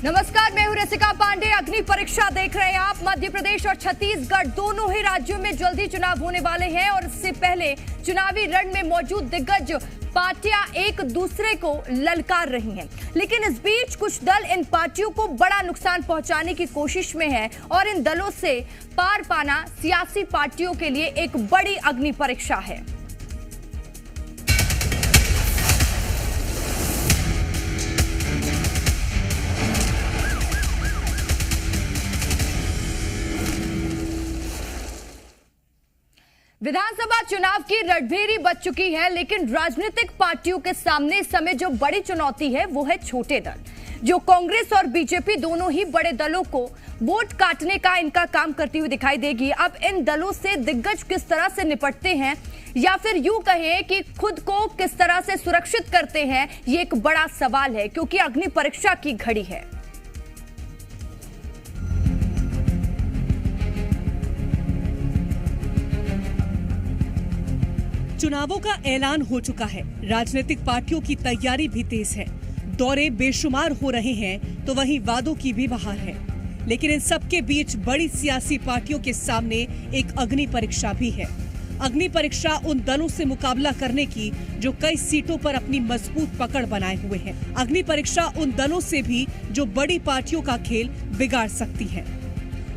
नमस्कार, मैं हूं रसिका पांडे। अग्नि परीक्षा देख रहे हैं आप। मध्य प्रदेश और छत्तीसगढ़ दोनों ही राज्यों में जल्दी चुनाव होने वाले हैं और इससे पहले चुनावी रण में मौजूद दिग्गज पार्टियां एक दूसरे को ललकार रही हैं। लेकिन इस बीच कुछ दल इन पार्टियों को बड़ा नुकसान पहुंचाने की कोशिश में हैं और इन दलों से पार पाना सियासी पार्टियों के लिए एक बड़ी अग्नि परीक्षा है। विधानसभा चुनाव की रणभेरी बज चुकी है, लेकिन राजनीतिक पार्टियों के सामने इस समय जो बड़ी चुनौती है वो है छोटे दल। जो कांग्रेस और बीजेपी दोनों ही बड़े दलों को वोट काटने का इनका काम करती हुई दिखाई देगी। अब इन दलों से दिग्गज किस तरह से निपटते हैं या फिर यूं कहें कि खुद को किस तरह से सुरक्षित करते हैं, ये एक बड़ा सवाल है, क्योंकि अग्नि परीक्षा की घड़ी है। चुनावों का ऐलान हो चुका है। राजनीतिक पार्टियों की तैयारी भी तेज है। दौरे बेशुमार हो रहे हैं तो वहीं वादों की भी बहार है। लेकिन इन सबके बीच बड़ी सियासी पार्टियों के सामने एक अग्नि परीक्षा भी है। अग्नि परीक्षा उन दलों से मुकाबला करने की जो कई सीटों पर अपनी मजबूत पकड़ बनाए हुए हैं। अग्नि परीक्षा उन दलों से भी जो बड़ी पार्टियों का खेल बिगाड़ सकती है।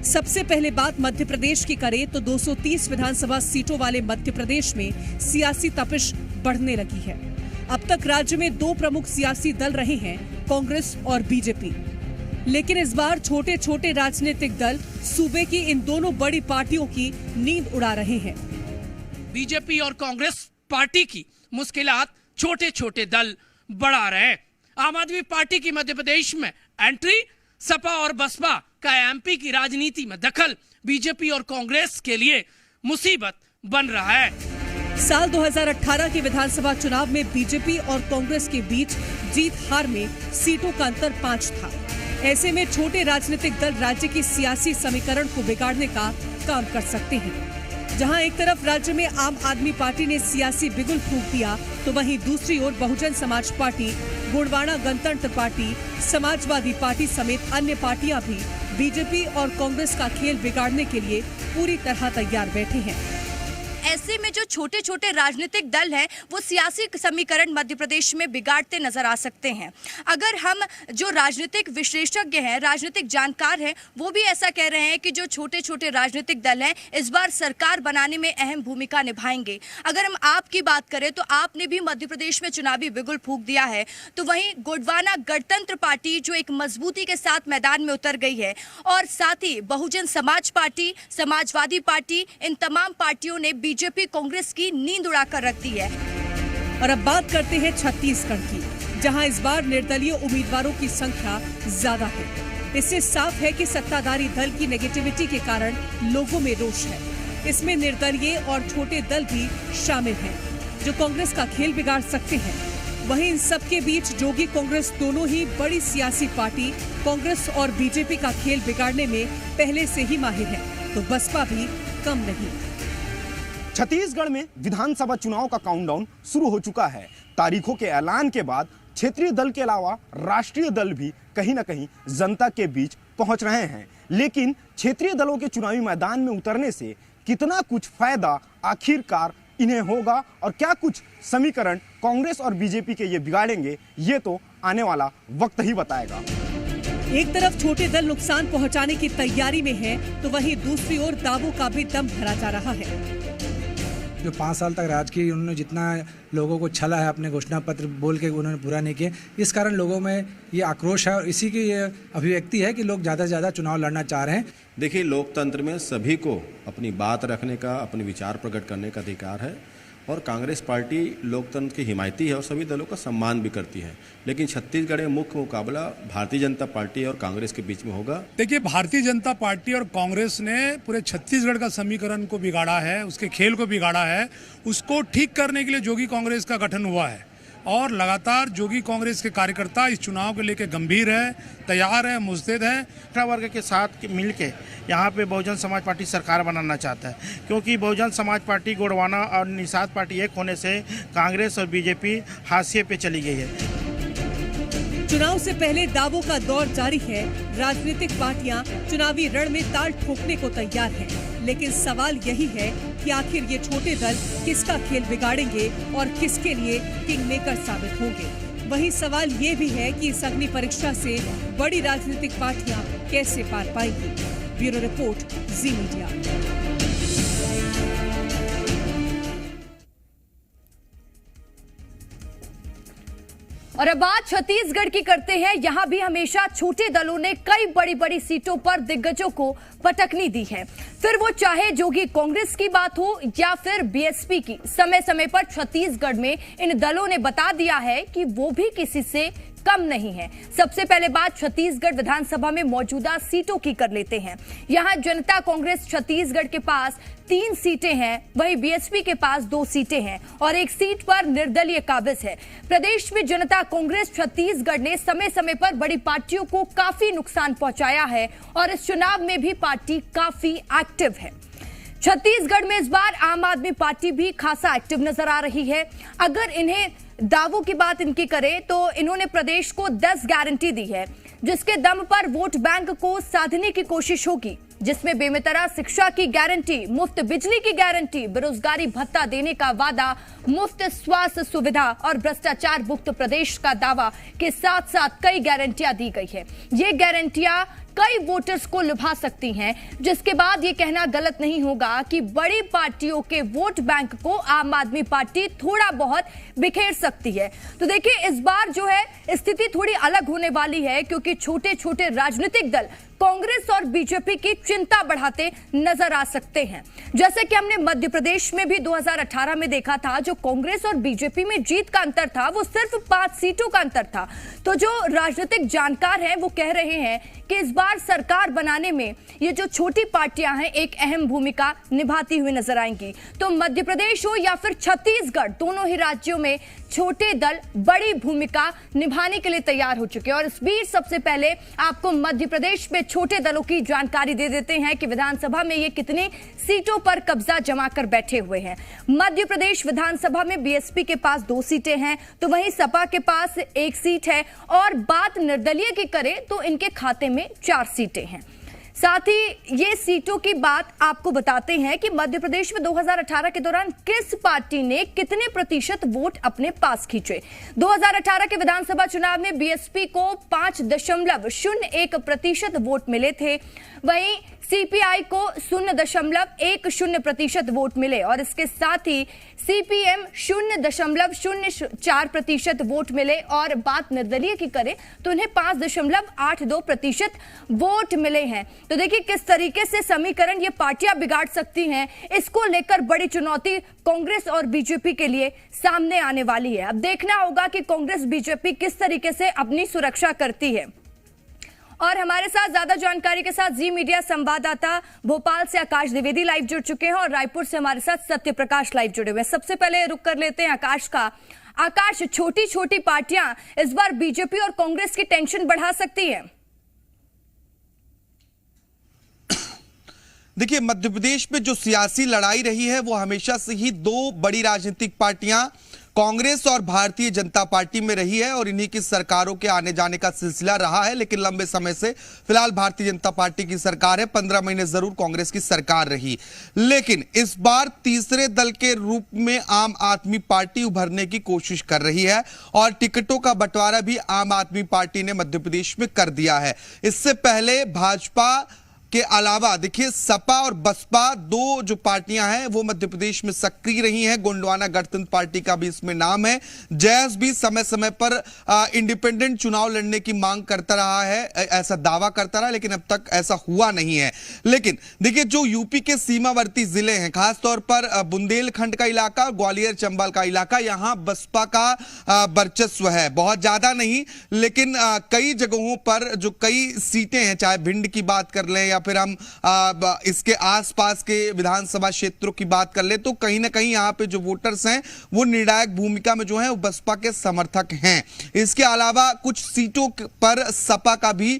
सबसे पहले बात मध्य प्रदेश की करें तो 230 विधानसभा सीटों वाले मध्य प्रदेश में सियासी तपिश बढ़ने लगी है। अब तक राज्य में दो प्रमुख सियासी दल रहे हैं, कांग्रेस और बीजेपी। लेकिन इस बार छोटे छोटे राजनीतिक दल सूबे की इन दोनों बड़ी पार्टियों की नींद उड़ा रहे हैं। बीजेपी और कांग्रेस पार्टी की मुश्किलात छोटे छोटे दल बढ़ा रहे हैं। आम आदमी पार्टी की मध्य प्रदेश में एंट्री, सपा और बसपा का एमपी की राजनीति में दखल बीजेपी और कांग्रेस के लिए मुसीबत बन रहा है। साल 2018 के विधानसभा चुनाव में बीजेपी और कांग्रेस के बीच जीत हार में सीटों का अंतर 5 था। ऐसे में छोटे राजनीतिक दल राज्य के सियासी समीकरण को बिगाड़ने का काम कर सकते हैं। जहां एक तरफ राज्य में आम आदमी पार्टी ने सियासी बिगुल फूंक दिया, तो वहीं दूसरी ओर बहुजन समाज पार्टी, गोंडवाना गणतंत्र पार्टी, समाजवादी पार्टी समेत अन्य पार्टियां भी बीजेपी और कांग्रेस का खेल बिगाड़ने के लिए पूरी तरह तैयार बैठे हैं। ऐसे में जो छोटे छोटे राजनीतिक दल हैं वो सियासी समीकरण मध्य प्रदेश में बिगाड़ते नजर आ सकते हैं। अगर हम जो राजनीतिक विशेषज्ञ हैं, राजनीतिक जानकार हैं, वो भी ऐसा कह रहे हैं कि जो छोटे छोटे राजनीतिक दल हैं इस बार सरकार बनाने में अहम भूमिका निभाएंगे। अगर हम आपकी बात करें तो आपने भी मध्य प्रदेश में चुनावी बिगुल फूंक दिया है, तो वहीं गोंडवाना गणतंत्र पार्टी जो एक मजबूती के साथ मैदान में उतर गई है, और साथ ही बहुजन समाज पार्टी, समाजवादी पार्टी, इन तमाम पार्टियों ने बीजेपी कांग्रेस की नींद उड़ाकर रख दी है। और अब बात करते हैं छत्तीसगढ़ की, जहां इस बार निर्दलीय उम्मीदवारों की संख्या ज्यादा है। इससे साफ है कि सत्ताधारी दल की नेगेटिविटी के कारण लोगों में रोष है। इसमें निर्दलीय और छोटे दल भी शामिल हैं, जो कांग्रेस का खेल बिगाड़ सकते हैं। वहीं इन सबके बीच जोगी कांग्रेस दोनों ही बड़ी सियासी पार्टी कांग्रेस और बीजेपी का खेल बिगाड़ने में पहले से ही माहिर है, तो बसपा भी कम नहीं। छत्तीसगढ़ में विधानसभा चुनाव का काउंटडाउन शुरू हो चुका है। तारीखों के ऐलान के बाद क्षेत्रीय दल के अलावा राष्ट्रीय दल भी कहीं ना कहीं जनता के बीच पहुंच रहे हैं। लेकिन क्षेत्रीय दलों के चुनावी मैदान में उतरने से कितना कुछ फायदा आखिरकार इन्हें होगा और क्या कुछ समीकरण कांग्रेस और बीजेपी के ये बिगाड़ेंगे, ये तो आने वाला वक्त ही बताएगा। एक तरफ छोटे दल नुकसान पहुंचाने की तैयारी में है, तो वहीं दूसरी ओर दावों का भी दम भरा जा रहा है। जो 5 साल तक राज की उन्होंने जितना लोगों को छला है, अपने घोषणा पत्र बोल के उन्होंने पूरा नहीं किया, इस कारण लोगों में ये आक्रोश है और इसी की ये अभिव्यक्ति है कि लोग ज़्यादा से ज़्यादा चुनाव लड़ना चाह रहे हैं। देखिए, लोकतंत्र में सभी को अपनी बात रखने का, अपने विचार प्रकट करने का अधिकार है और कांग्रेस पार्टी लोकतंत्र की हिमायती है और सभी दलों का सम्मान भी करती है। लेकिन छत्तीसगढ़ में मुख्य मुकाबला भारतीय जनता पार्टी और कांग्रेस के बीच में होगा। देखिए, भारतीय जनता पार्टी और कांग्रेस ने पूरे छत्तीसगढ़ का समीकरण को बिगाड़ा है, उसके खेल को बिगाड़ा है। उसको ठीक करने के लिए जोगी कांग्रेस का गठन हुआ है और लगातार जोगी कांग्रेस के कार्यकर्ता इस चुनाव को लेकर गंभीर है, तैयार है, मुस्तैद है। पिछड़ा वर्ग के साथ मिलके यहाँ पे बहुजन समाज पार्टी सरकार बनाना चाहता है, क्योंकि बहुजन समाज पार्टी, गोंडवाना और निषाद पार्टी एक होने से कांग्रेस और बीजेपी हाशिए पे चली गई है। चुनाव से पहले दावों का दौर जारी है। राजनीतिक पार्टियां चुनावी रण में ताल ठोकने को तैयार हैं, लेकिन सवाल यही है कि आखिर ये छोटे दल किसका खेल बिगाड़ेंगे और किसके लिए किंग मेकर साबित होंगे। वहीं सवाल ये भी है कि इस अग्नि परीक्षा से बड़ी राजनीतिक पार्टियां कैसे पार पाएंगी। ब्यूरो रिपोर्ट, जी मीडिया। और अब बात छत्तीसगढ़ की करते हैं। यहां भी हमेशा छोटे दलों ने कई बड़ी बड़ी सीटों पर दिग्गजों को पटकनी दी है, फिर वो चाहे जोगी कांग्रेस की बात हो या फिर बीएसपी की। समय समय पर छत्तीसगढ़ में इन दलों ने बता दिया है कि वो भी किसी से कम नहीं है। सबसे पहले बात छत्तीसगढ़ विधानसभा में मौजूदा सीटों की कर लेते हैं। यहां जनता कांग्रेस छत्तीसगढ़ के पास 3 सीटें हैं, वहीं बीएसपी के पास 2 सीटें हैं और 1 सीट पर निर्दलीय काबिज है। प्रदेश में जनता कांग्रेस छत्तीसगढ़ ने समय समय पर बड़ी पार्टियों को काफी नुकसान पहुंचाया है और इस चुनाव में भी पार्टी काफी एक्टिव है। छत्तीसगढ़ में इस बार आम आदमी पार्टी भी खासा एक्टिव नजर आ रही है। अगर इन्हें दावों की बात इनकी करें तो इन्होंने प्रदेश को 10 गारंटी दी है, जिसके दम पर वोट बैंक को साधने की कोशिश होगी, जिसमें बेमेतरा शिक्षा की गारंटी, मुफ्त बिजली की गारंटी, बेरोजगारी भत्ता देने का वादा, मुफ्त स्वास्थ्य सुविधा और भ्रष्टाचार मुक्त प्रदेश का दावा के साथ साथ कई गारंटियां दी गई है। ये गारंटियां कई वोटर्स को लुभा सकती हैं, जिसके बाद ये कहना गलत नहीं होगा कि बड़ी पार्टियों के वोट बैंक को आम आदमी पार्टी थोड़ा बहुत बिखेर सकती है। तो देखिए, इस बार जो है स्थिति थोड़ी अलग होने वाली है, क्योंकि छोटे छोटे राजनीतिक दल कांग्रेस और बीजेपी की चिंता बढ़ाते नजर आ सकते हैं। जैसे कि हमने मध्य प्रदेश में भी 2018 में देखा था, जो कांग्रेस और बीजेपी में जीत का अंतर था वो सिर्फ 5 सीटों का अंतर था। तो जो राजनीतिक जानकार हैं वो कह रहे हैं कि इस बार सरकार बनाने में ये जो छोटी पार्टियां हैं एक अहम भूमिका निभाती हुई नजर आएंगी। तो मध्य प्रदेश हो या फिर छत्तीसगढ़, दोनों ही राज्यों में छोटे दल बड़ी भूमिका निभाने के लिए तैयार हो चुके हैं। और इस बीच सबसे पहले आपको मध्य प्रदेश में छोटे दलों की जानकारी दे देते हैं कि विधानसभा में ये कितनी सीटों पर कब्जा जमा कर बैठे हुए हैं। मध्य प्रदेश विधानसभा में बीएसपी के पास 2 सीटें हैं, तो वहीं सपा के पास 1 सीट है और बात निर्दलीय की करें तो इनके खाते में 4 सीटें हैं। साथ ही ये सीटों की बात आपको बताते हैं कि मध्य प्रदेश में 2018 के दौरान किस पार्टी ने कितने प्रतिशत वोट अपने पास खींचे। 2018 के विधानसभा चुनाव में बीएसपी को 5.01% वोट मिले थे, वहीं सीपीआई को 0.10% वोट मिले और इसके साथ ही सीपीएम 0.04% वोट मिले और बात निर्दलीय की करें तो उन्हें 5.82% वोट मिले हैं। तो देखिए किस तरीके से समीकरण ये पार्टियां बिगाड़ सकती हैं, इसको लेकर बड़ी चुनौती कांग्रेस और बीजेपी के लिए सामने आने वाली है। अब देखना होगा कि कांग्रेस बीजेपी किस तरीके से अपनी सुरक्षा करती है। और हमारे साथ ज्यादा जानकारी के साथ जी मीडिया संवाददाता भोपाल से आकाश द्विवेदी लाइव जुड़ चुके हैं और रायपुर से हमारे साथ सत्य प्रकाश लाइव जुड़े हुए हैं। सबसे पहले रुक कर लेते हैं आकाश का। आकाश, छोटी छोटी पार्टियां इस बार बीजेपी और कांग्रेस की टेंशन बढ़ा सकती हैं। देखिए, मध्य प्रदेश में जो सियासी लड़ाई रही है वो हमेशा से ही 2 बड़ी राजनीतिक पार्टियां कांग्रेस और भारतीय जनता पार्टी में रही है और इन्हीं की सरकारों के आने जाने का सिलसिला रहा है। लेकिन लंबे समय से फिलहाल भारतीय जनता पार्टी की सरकार है, 15 महीने जरूर कांग्रेस की सरकार रही, लेकिन इस बार तीसरे दल के रूप में आम आदमी पार्टी उभरने की कोशिश कर रही है और टिकटों का बंटवारा भी आम आदमी पार्टी ने मध्य प्रदेश में कर दिया है। इससे पहले भाजपा के अलावा देखिए सपा और बसपा 2 जो पार्टियां हैं वो मध्य प्रदेश में सक्रिय रही हैं। गोंडवाना गणतंत्र पार्टी का भी इसमें नाम है। जैस भी समय समय पर इंडिपेंडेंट चुनाव लड़ने की मांग करता रहा है, ऐसा दावा करता रहा, लेकिन अब तक ऐसा हुआ नहीं है। लेकिन देखिए जो यूपी के सीमावर्ती जिले हैं, खासतौर पर बुंदेलखंड का इलाका, ग्वालियर चंबल का इलाका, यहां बसपा का वर्चस्व है। बहुत ज्यादा नहीं, लेकिन कई जगहों पर जो कई सीटें हैं, चाहे भिंड की बात कर लें या फिर हम इसके आसपास के विधानसभा क्षेत्रों की बात कर ले तो कहीं ना कहीं यहाँ पे जो वोटर्स हैं वो निर्णायक भूमिका में जो है वो बसपा के समर्थक हैं। इसके अलावा कुछ सीटों पर सपा का भी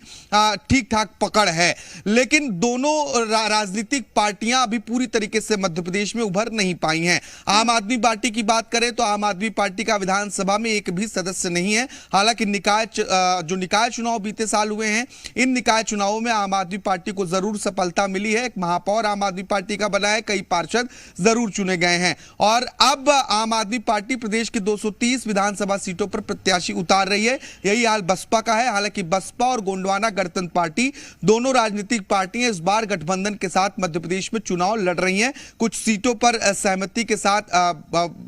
ठीक ठाक पकड़ है, लेकिन दोनों राजनीतिक पार्टियां अभी पूरी तरीके से मध्य प्रदेश में उभर नहीं पाई हैं। आम आदमी पार्टी की बात करें तो आम आदमी पार्टी का विधानसभा में एक भी सदस्य नहीं है। हालांकि जो निकाय चुनाव बीते साल हुए हैं, इन निकाय चुनावों में आम आदमी पार्टी को जरूर सफलता मिली है। एक महापौर आम आदमी पार्टी का बना है, कई पार्षद जरूर चुने गए हैं और अब आम आदमी पार्टी प्रदेश की 230 विधानसभा सीटों पर प्रत्याशी उतार रही है। यही हाल बसपा का है। हालांकि बसपा और गोंडवाना गणतंत्र पार्टी दोनों राजनीतिक पार्टियां इस बार गठबंधन के साथ मध्य प्रदेश में चुनाव लड़ रही हैं। कुछ सीटों पर सहमति के साथ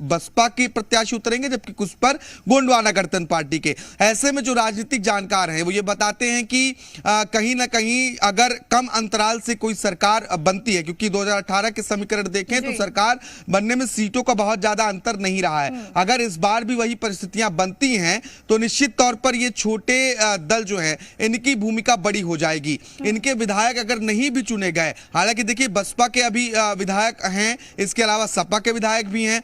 बसपा के प्रत्याशी उतरेंगे, जबकि कुछ पर गोंडवाना गणतंत्र पार्टी के। ऐसे में जो राजनीतिक जानकार हैं वो ये बताते हैं कि कहीं ना कहीं अगर कम अंतराल से कोई सरकार बनती है, क्योंकि 2018 के समीकरण देखें तो सरकार बनने में सीटों का बहुत ज्यादा अंतर नहीं रहा है। अगर इस बार भी वही परिस्थितियां बनती हैं तो निश्चित तौर पर ये छोटे दल जो है इनकी भूमिका बड़ी हो जाएगी। इनके विधायक अगर नहीं भी चुने गए, हालांकि देखिए बसपा के अभी विधायक हैं, इसके अलावा सपा के विधायक भी हैं,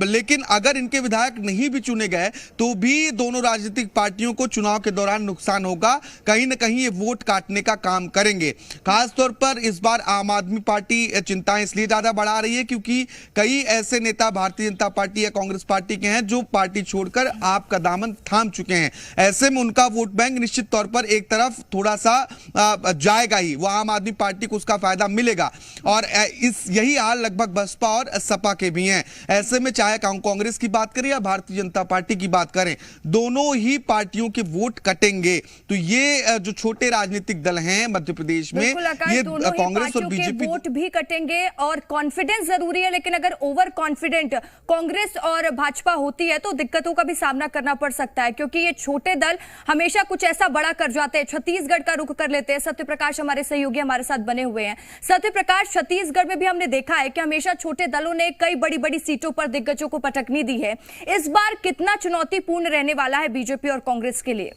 लेकिन अगर इनके विधायक नहीं भी चुने गए तो भी दोनों राजनीतिक पार्टियों को चुनाव के दौरान नुकसान होगा। कहीं ना कहीं ये वोट काटने का काम करेंगे। खासतौर पर इस बार आम आदमी पार्टी चिंताएं इसलिए ज्यादा बढ़ा रही है क्योंकि कई ऐसे नेता भारतीय जनता पार्टी या कांग्रेस पार्टी के हैं जो पार्टी छोड़कर आपका दामन थाम चुके हैं। ऐसे में उनका वोट बैंक निश्चित तौर पर एक तरफ थोड़ा सा जाएगा ही, वो आम आदमी पार्टी को उसका फायदा मिलेगा और यही हाल लगभग बसपा और सपा के भी हैं। ऐसे में चाहे कांग्रेस की बात करें या भारतीय जनता पार्टी की बात करें, दोनों ही पार्टियों के वोट कटेंगे। तो ये जो छोटे राजनीतिक दल हैं मध्य प्रदेश में, ये कांग्रेस और बीजेपी वोट भी कटेंगे और कॉन्फिडेंस जरूरी है, लेकिन अगर ओवर कॉन्फिडेंट कांग्रेस और भाजपा होती है तो दिक्कतों का भी सामना करना पड़ सकता है, क्योंकि ये छोटे दल हमेशा कुछ ऐसा बड़ा कर जाते हैं। छत्तीसगढ़ का रुख कर लेते हैं। सत्य प्रकाश हमारे सहयोगी हमारे साथ बने हुए हैं। सत्य प्रकाश, छत्तीसगढ़ में भी हमने देखा है कि हमेशा छोटे दलों ने कई बड़ी बड़ी सीटों पर दिग्गजों को पटकनी दी है। इस बार कितना चुनौतीपूर्ण रहने वाला है बीजेपी और कांग्रेस के लिए?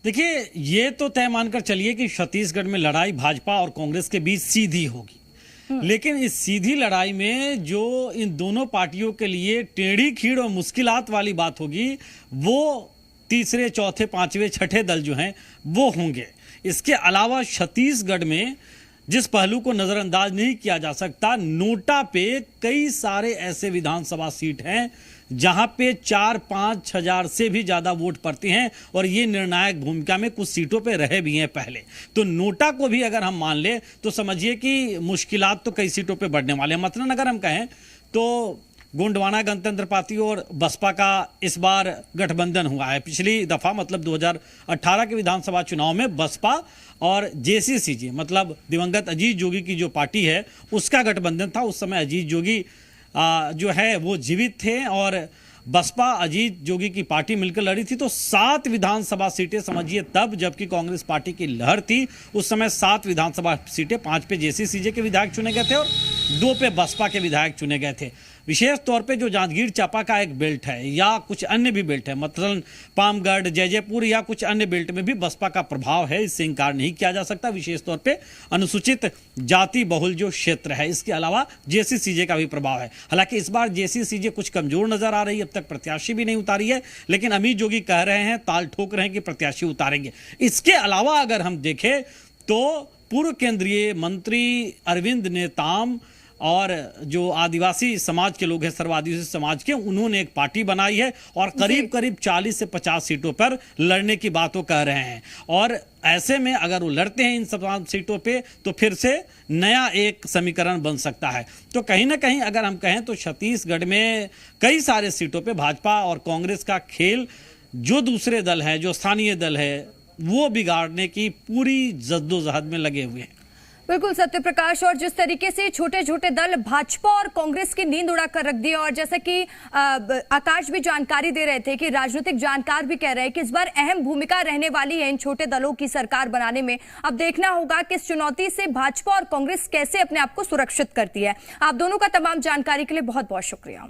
देखिए, ये तो तय मानकर चलिए कि छत्तीसगढ़ में लड़ाई भाजपा और कांग्रेस के बीच सीधी होगी, लेकिन इस सीधी लड़ाई में जो इन दोनों पार्टियों के लिए टेढ़ी खीड़ और मुश्किलात वाली बात होगी वो तीसरे, चौथे, पांचवें, छठे दल जो हैं वो होंगे। इसके अलावा छत्तीसगढ़ में जिस पहलू को नजरअंदाज नहीं किया जा सकता, नोटा पे कई सारे ऐसे विधानसभा सीट हैं जहां पे 4-5 हजार से भी ज्यादा वोट पड़ते हैं और ये निर्णायक भूमिका में कुछ सीटों पे रहे भी हैं पहले। तो नोटा को भी अगर हम मान ले तो समझिए कि मुश्किलात तो कई सीटों पे बढ़ने वाले हैं। मतलब अगर हम कहें तो गोंडवाना गणतंत्र पार्टी और बसपा का इस बार गठबंधन हुआ है। पिछली दफा मतलब 2018 के विधानसभा चुनाव में बसपा और जेसीसीजे मतलब दिवंगत अजीत जोगी की जो पार्टी है उसका गठबंधन था। उस समय अजीत जोगी जो है वो जीवित थे और बसपा अजीत जोगी की पार्टी मिलकर लड़ी थी। तो 7 विधानसभा सीटें समझिए तब, जबकि कांग्रेस पार्टी की लहर थी उस समय 7 विधानसभा सीटें, 5 पे जेसीसीजे के विधायक चुने गए थे और 2 पे बसपा के विधायक चुने गए थे। विशेष तौर पे जो जांजगीर चांपा का एक बेल्ट है या कुछ अन्य भी बेल्ट है, मतलब पामगढ़, जयजयपुर या कुछ अन्य बेल्ट में भी बसपा का प्रभाव है, इससे इंकार नहीं किया जा सकता। विशेष तौर पे अनुसूचित जाति बहुल जो क्षेत्र है, इसके अलावा जेसीसीजे का भी प्रभाव है। हालांकि इस बार जेसीसीजे कुछ कमजोर नजर आ रही है, अब तक प्रत्याशी भी नहीं उतारी है, लेकिन अमित जोगी कह रहे हैं, ताल ठोक रहे हैं कि प्रत्याशी उतारेंगे। इसके अलावा अगर हम देखें तो पूर्व केंद्रीय मंत्री अरविंद नेताम और जो आदिवासी समाज के लोग हैं, सर्व आदिवासी समाज के, उन्होंने एक पार्टी बनाई है और करीब करीब 40 से 50 सीटों पर लड़ने की बातों कह रहे हैं। और ऐसे में अगर वो लड़ते हैं इन सब सीटों पे तो फिर से नया एक समीकरण बन सकता है। तो कहीं ना कहीं अगर हम कहें तो छत्तीसगढ़ में कई सारे सीटों पे भाजपा और कांग्रेस का खेल, जो दूसरे दल है, जो स्थानीय दल है, वो बिगाड़ने की पूरी जद्दोजहद में लगे हुए हैं। बिल्कुल सत्य प्रकाश, और जिस तरीके से छोटे छोटे दल भाजपा और कांग्रेस की नींद उड़ा कर रख दी, और जैसे कि आकाश भी जानकारी दे रहे थे कि राजनीतिक जानकार भी कह रहे हैं कि इस बार अहम भूमिका रहने वाली है इन छोटे दलों की सरकार बनाने में। अब देखना होगा कि इस चुनौती से भाजपा और कांग्रेस कैसे अपने आप को सुरक्षित करती है। आप दोनों का तमाम जानकारी के लिए बहुत बहुत शुक्रिया।